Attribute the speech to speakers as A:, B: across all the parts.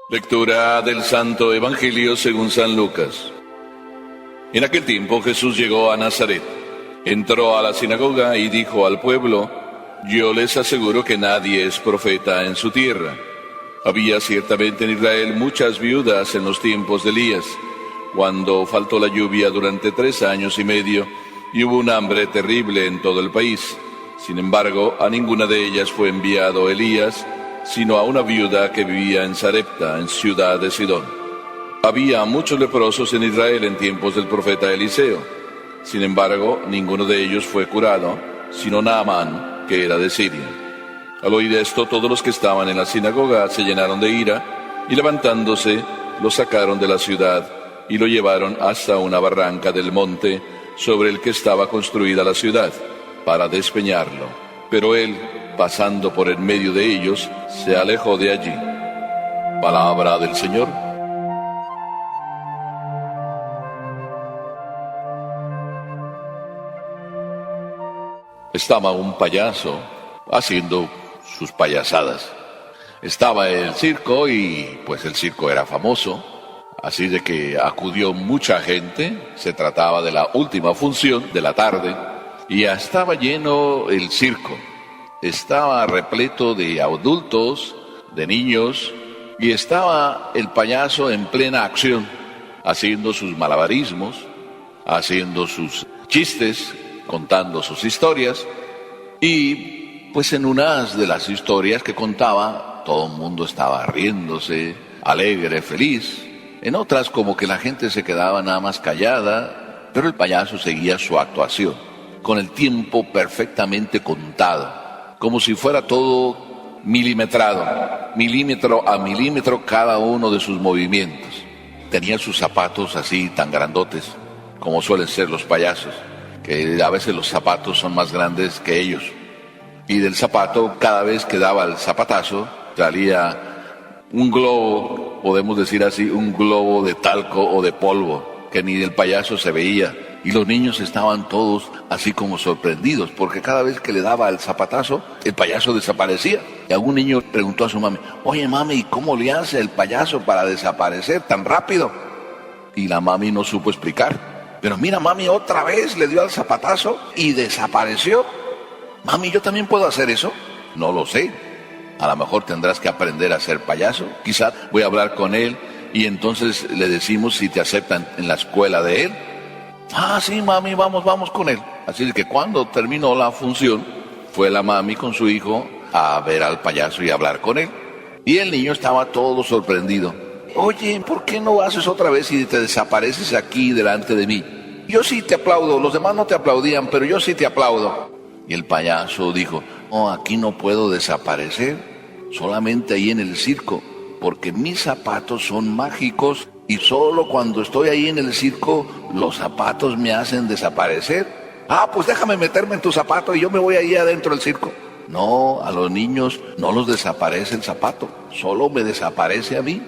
A: Lectura del Santo Evangelio según San Lucas. En aquel tiempo Jesús llegó a Nazaret. Entró a la sinagoga y dijo al pueblo: Yo les aseguro que nadie es profeta en su tierra. Había ciertamente en Israel muchas viudas en los tiempos de Elías, cuando faltó la lluvia durante 3 años y medio, y hubo un hambre terrible en todo el país. Sin embargo, a ninguna de ellas fue enviado Elías, sino a una viuda que vivía en Sarepta, en ciudad de Sidón. Había muchos leprosos en Israel en tiempos del profeta Eliseo. Sin embargo, ninguno de ellos fue curado, sino Naamán, que era de Siria. Al oír esto, todos los que estaban en la sinagoga se llenaron de ira, y levantándose, lo sacaron de la ciudad, y lo llevaron hasta una barranca del monte sobre el que estaba construida la ciudad, para despeñarlo. Pero él, pasando por en medio de ellos, se alejó de allí. Palabra del Señor. Estaba un payaso haciendo sus payasadas. Estaba el circo y pues el circo era famoso, así de que acudió mucha gente. Se trataba de la última función de la tarde y ya estaba lleno el circo. Estaba repleto de adultos, de niños, y estaba el payaso en plena acción, haciendo sus malabarismos, haciendo sus chistes, contando sus historias. Y pues en unas de las historias que contaba, todo el mundo estaba riéndose, alegre, feliz. En otras como que la gente se quedaba nada más callada, pero el payaso seguía su actuación, con el tiempo perfectamente contado, como si fuera todo milimetrado, milímetro a milímetro cada uno de sus movimientos. Tenía sus zapatos así tan grandotes, como suelen ser los payasos, que a veces los zapatos son más grandes que ellos. Y del zapato, cada vez que daba el zapatazo, salía un globo, podemos decir así, un globo de talco o de polvo, que ni del payaso se veía. Y los niños estaban todos así como sorprendidos, porque cada vez que le daba el zapatazo, el payaso desaparecía. Y algún niño preguntó a su mami: Oye mami, ¿y cómo le hace el payaso para desaparecer tan rápido? Y la mami no supo explicar. Pero mira mami, otra vez le dio al zapatazo y desapareció. Mami, ¿yo también puedo hacer eso? No lo sé. A lo mejor tendrás que aprender a ser payaso. Quizá voy a hablar con él y entonces le decimos si te aceptan en la escuela de él. Ah, sí, mami, vamos con él. Así que cuando terminó la función, fue la mami con su hijo a ver al payaso y a hablar con él. Y el niño estaba todo sorprendido. Oye, ¿por qué no haces otra vez y te desapareces aquí delante de mí? Yo sí te aplaudo, los demás no te aplaudían, pero yo sí te aplaudo. Y el payaso dijo: No, aquí no puedo desaparecer, solamente ahí en el circo, porque mis zapatos son mágicos. Y solo cuando estoy ahí en el circo, los zapatos me hacen desaparecer. Ah, pues déjame meterme en tu zapato y yo me voy ahí adentro del circo. No, a los niños no los desaparece el zapato, solo me desaparece a mí.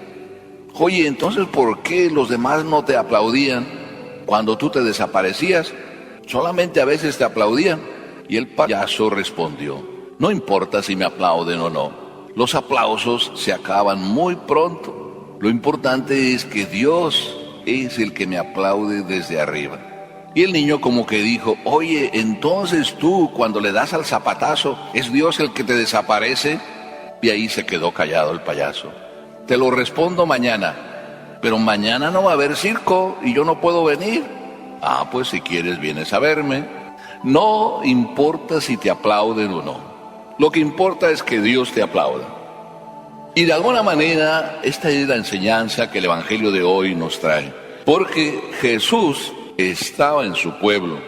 A: Oye, entonces, ¿por qué los demás no te aplaudían cuando tú te desaparecías? Solamente a veces te aplaudían. Y el payaso respondió: No importa si me aplauden o no, los aplausos se acaban muy pronto. Lo importante es que Dios es el que me aplaude desde arriba. Y el niño como que dijo: Oye, entonces tú cuando le das al zapatazo, ¿es Dios el que te desaparece? Y ahí se quedó callado el payaso. Te lo respondo mañana, pero mañana no va a haber circo y yo no puedo venir. Ah, pues si quieres vienes a verme. No importa si te aplauden o no. Lo que importa es que Dios te aplauda. Y de alguna manera, esta es la enseñanza que el Evangelio de hoy nos trae. Porque Jesús estaba en su pueblo.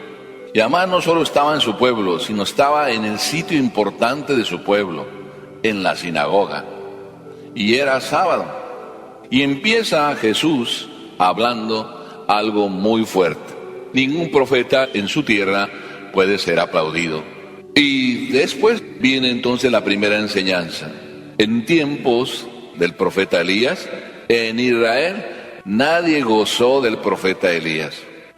A: Y además no solo estaba en su pueblo, sino estaba en el sitio importante de su pueblo, en la sinagoga. Y era sábado. Y empieza Jesús hablando algo muy fuerte. Ningún profeta en su tierra puede ser aplaudido. Y después viene entonces la primera enseñanza. En tiempos del profeta Elías, en Israel, nadie gozó del profeta Elías.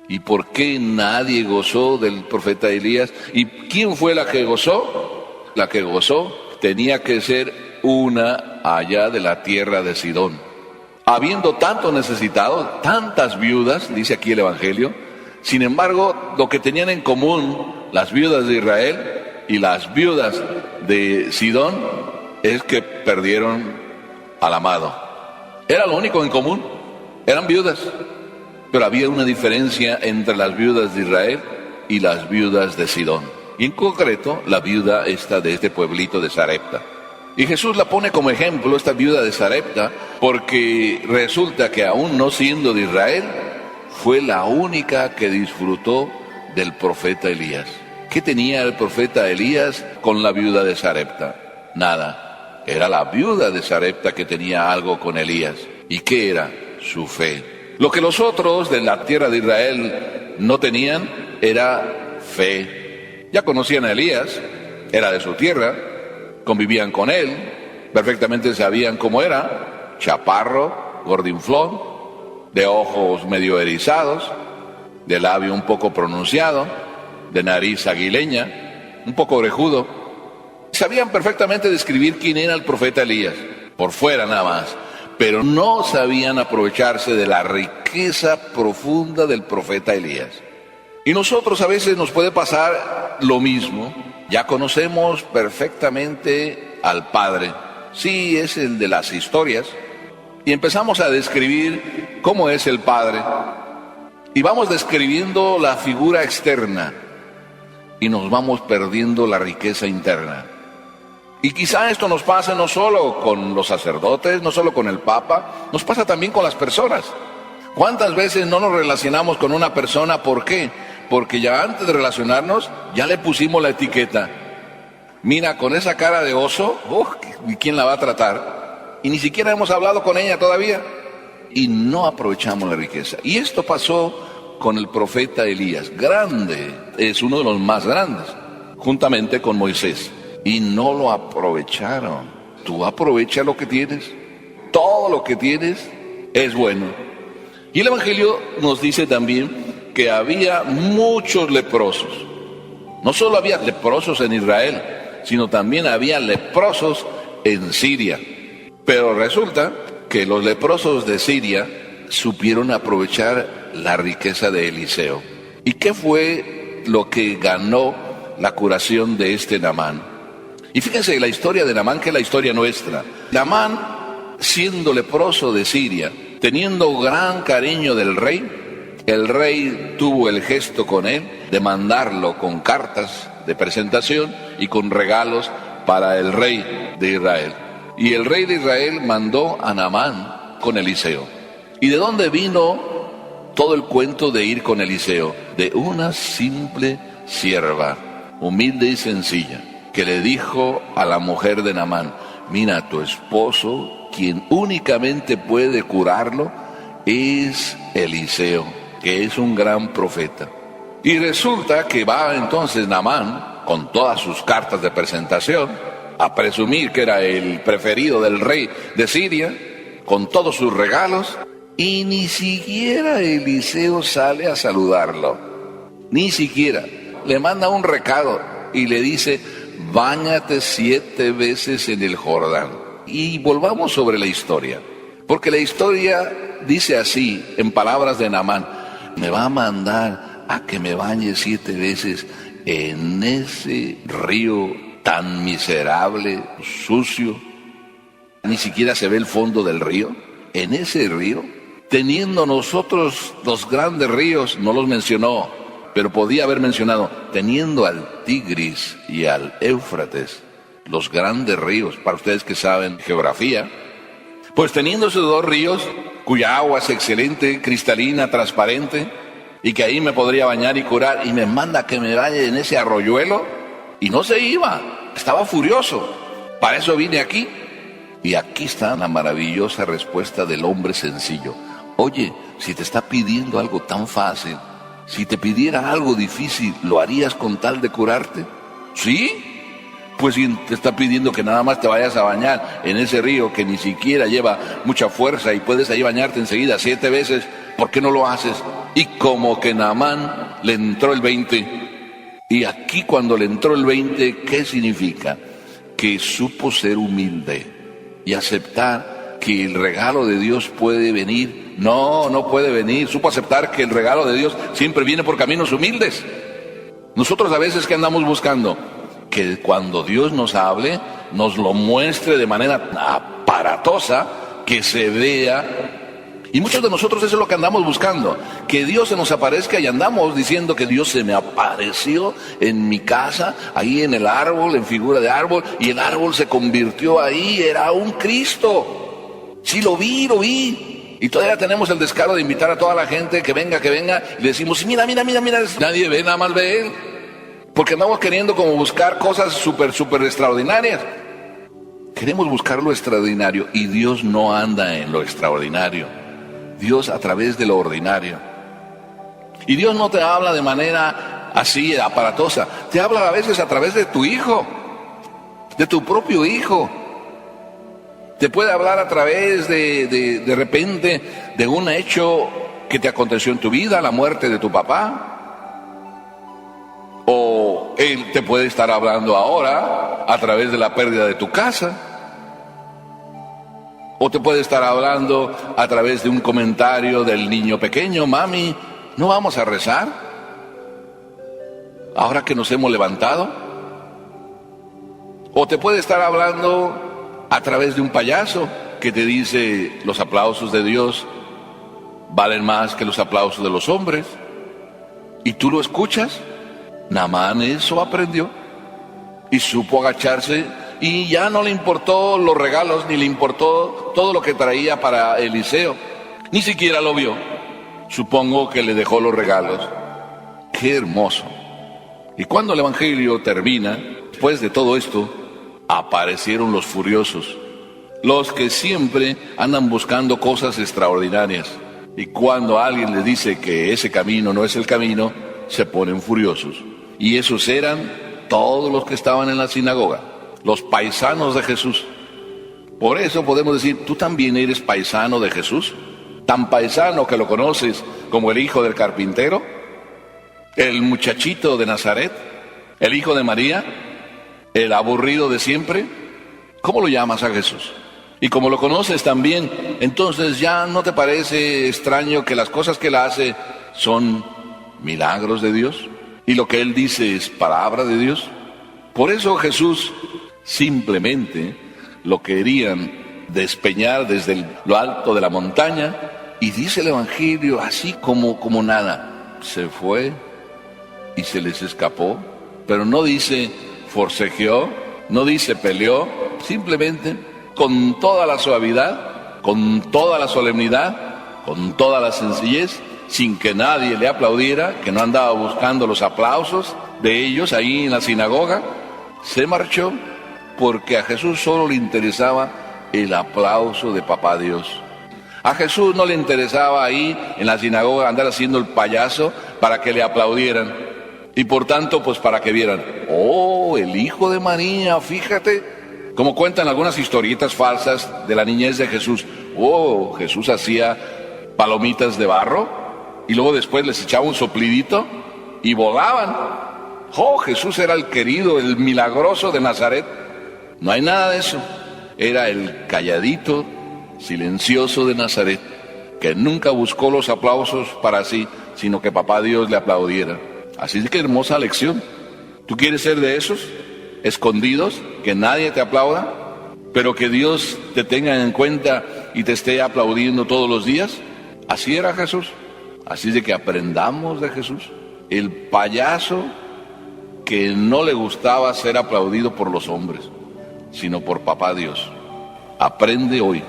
A: ¿Y por qué nadie gozó del profeta Elías? ¿Y quién fue la que gozó? La que gozó tenía que ser una allá de la tierra de Sidón. habiendo tanto necesitado, tantas viudas, dice aquí el Evangelio. Sin embargo, lo que tenían en común las viudas de Israel y las viudas de Sidón es que perdieron al amado. Era lo único en común, eran viudas. Pero había una diferencia entre las viudas de Israel y las viudas de Sidón. Y en concreto, la viuda esta de este pueblito de Sarepta. Y Jesús la pone como ejemplo, esta viuda de Sarepta, porque resulta que aún no siendo de Israel, fue la única que disfrutó del profeta Elías. ¿Qué tenía el profeta Elías con la viuda de Sarepta? Nada. Era la viuda de Sarepta que tenía algo con Elías. ¿Y qué era? Su fe. Lo que los otros de la tierra de Israel no tenían era fe. Ya conocían a Elías, era de su tierra, convivían con él, perfectamente sabían cómo era, chaparro, gordinflón, de ojos medio erizados, de labio un poco pronunciado, de nariz aguileña, un poco orejudo. Sabían perfectamente describir quién era el profeta Elías, por fuera nada más, pero no sabían aprovecharse de la riqueza profunda del profeta Elías. Y nosotros a veces nos puede pasar lo mismo. Ya conocemos perfectamente al Padre, sí, es el de las historias, y empezamos a describir cómo es el Padre, y vamos describiendo la figura externa, y nos vamos perdiendo la riqueza interna. Y quizá esto nos pasa no solo con los sacerdotes, no solo con el Papa, nos pasa también con las personas. ¿Cuántas veces no nos relacionamos con una persona? ¿Por qué? Porque ya antes de relacionarnos, ya le pusimos la etiqueta. Mira, con esa cara de oso, ¿quién la va a tratar? Y ni siquiera hemos hablado con ella todavía. Y no aprovechamos la riqueza. Y esto pasó con el profeta Elías. Grande, es uno de los más grandes, juntamente con Moisés. Y no lo aprovecharon. Tú aprovecha lo que tienes. Todo lo que tienes es bueno. Y el Evangelio nos dice también que había muchos leprosos. No solo había leprosos en Israel, sino también había leprosos en Siria. Pero resulta que los leprosos de Siria supieron aprovechar la riqueza de Eliseo. ¿Y qué fue lo que ganó la curación de este Naamán? Y fíjense la historia de Naamán, que es la historia nuestra. Naamán, siendo leproso de Siria, teniendo gran cariño del rey, el rey tuvo el gesto con él de mandarlo con cartas de presentación y con regalos para el rey de Israel. Y el rey de Israel mandó a Naamán con Eliseo. ¿Y de dónde vino todo el cuento de ir con Eliseo? De una simple sierva, humilde y sencilla, que le dijo a la mujer de Naamán: mira, tu esposo, quien únicamente puede curarlo, es Eliseo, que es un gran profeta. Y resulta que va entonces Naamán, con todas sus cartas de presentación, a presumir que era el preferido del rey de Siria, con todos sus regalos, y ni siquiera Eliseo sale a saludarlo. Ni siquiera. Le manda un recado y le dice: báñate 7 veces en el Jordán. Y volvamos sobre la historia, porque la historia dice así, en palabras de Naamán: me va a mandar a que me bañe 7 veces en ese río tan miserable, sucio. Ni siquiera se ve el fondo del río. En ese río, teniendo nosotros los grandes ríos, no los mencionó, pero podía haber mencionado, teniendo al Tigris y al Éufrates, los grandes ríos, para ustedes que saben geografía, pues teniendo esos 2 ríos, cuya agua es excelente, cristalina, transparente, y que ahí me podría bañar y curar, y me manda que me bañe en ese arroyuelo, y no se iba, estaba furioso. Para eso vine aquí. Y aquí está la maravillosa respuesta del hombre sencillo. Oye, si te está pidiendo algo tan fácil, si te pidiera algo difícil, ¿lo harías con tal de curarte? ¿Sí? Pues si te está pidiendo que nada más te vayas a bañar en ese río que ni siquiera lleva mucha fuerza y puedes ahí bañarte enseguida 7 veces, ¿por qué no lo haces? Y como que Naamán le entró el 20. Y aquí cuando le entró el 20, ¿qué significa? Que supo ser humilde y aceptar que el regalo de Dios puede venir. No, no puede venir. Supo aceptar que el regalo de Dios siempre viene por caminos humildes. Nosotros a veces, ¿qué andamos buscando? Que cuando Dios nos hable, nos lo muestre de manera aparatosa, que se vea. Y muchos de nosotros eso es lo que andamos buscando, que Dios se nos aparezca, y andamos diciendo que Dios se me apareció en mi casa, ahí en el árbol, en figura de árbol, y el árbol se convirtió ahí, era un Cristo. Sí, lo vi. Y todavía tenemos el descaro de invitar a toda la gente que venga, y le decimos, mira, nadie ve, nada más ve él. Porque andamos queriendo como buscar cosas súper extraordinarias. Queremos buscar lo extraordinario, y Dios no anda en lo extraordinario. Dios a través de lo ordinario. Y Dios no te habla de manera así aparatosa, te habla a veces a través de tu hijo, de tu propio hijo. Te puede hablar a través de repente de un hecho que te aconteció en tu vida, la muerte de tu papá. O Él te puede estar hablando ahora a través de la pérdida de tu casa. O te puede estar hablando a través de un comentario del niño pequeño, mami, ¿no vamos a rezar? Ahora que nos hemos levantado. O te puede estar hablando a través de un payaso que te dice, los aplausos de Dios valen más que los aplausos de los hombres. Y tú lo escuchas. Naamán eso aprendió y supo agacharse, y ya no le importó los regalos, ni le importó todo lo que traía para Eliseo, ni siquiera lo vio. Supongo que le dejó los regalos. ¡Qué hermoso! Y cuando el evangelio termina, después de todo esto, aparecieron los furiosos, los que siempre andan buscando cosas extraordinarias, y cuando alguien les dice que ese camino no es el camino, se ponen furiosos. Y esos eran todos los que estaban en la sinagoga, los paisanos de Jesús. Por eso podemos decir, ¿tú también eres paisano de Jesús? Tan paisano que lo conoces como el hijo del carpintero, el muchachito de Nazaret, el hijo de María, el aburrido de siempre. ¿Cómo lo llamas a Jesús? Y como lo conoces también, entonces ya no te parece extraño que las cosas que él hace son milagros de Dios, y lo que él dice es palabra de Dios. Por eso Jesús simplemente lo querían despeñar desde lo alto de la montaña, y dice el evangelio así como nada, se fue y se les escapó. Pero no dice forcejeó, no dice peleó, simplemente con toda la suavidad, con toda la solemnidad, con toda la sencillez, sin que nadie le aplaudiera, que no andaba buscando los aplausos de ellos ahí en la sinagoga, se marchó, porque a Jesús solo le interesaba el aplauso de Papá Dios. A Jesús no le interesaba ahí en la sinagoga andar haciendo el payaso para que le aplaudieran, y por tanto pues para que vieran, oh, el hijo de María, fíjate, como cuentan algunas historietas falsas de la niñez de Jesús. Oh, Jesús hacía palomitas de barro y luego después les echaba un soplidito y volaban. Oh, Jesús era el querido, el milagroso de Nazaret. No hay nada de eso. Era el calladito, silencioso de Nazaret, que nunca buscó los aplausos para sí, sino que Papá Dios le aplaudiera. Así que hermosa lección. ¿Tú quieres ser de esos escondidos, que nadie te aplauda, pero que Dios te tenga en cuenta y te esté aplaudiendo todos los días? Así era Jesús. Así de que aprendamos de Jesús, el payaso que no le gustaba ser aplaudido por los hombres, sino por Papá Dios. Aprende hoy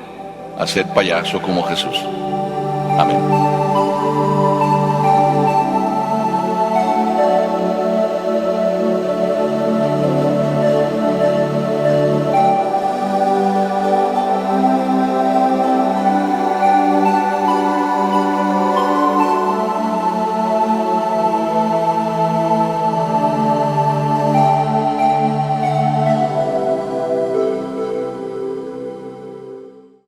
A: a ser payaso como Jesús. Amén.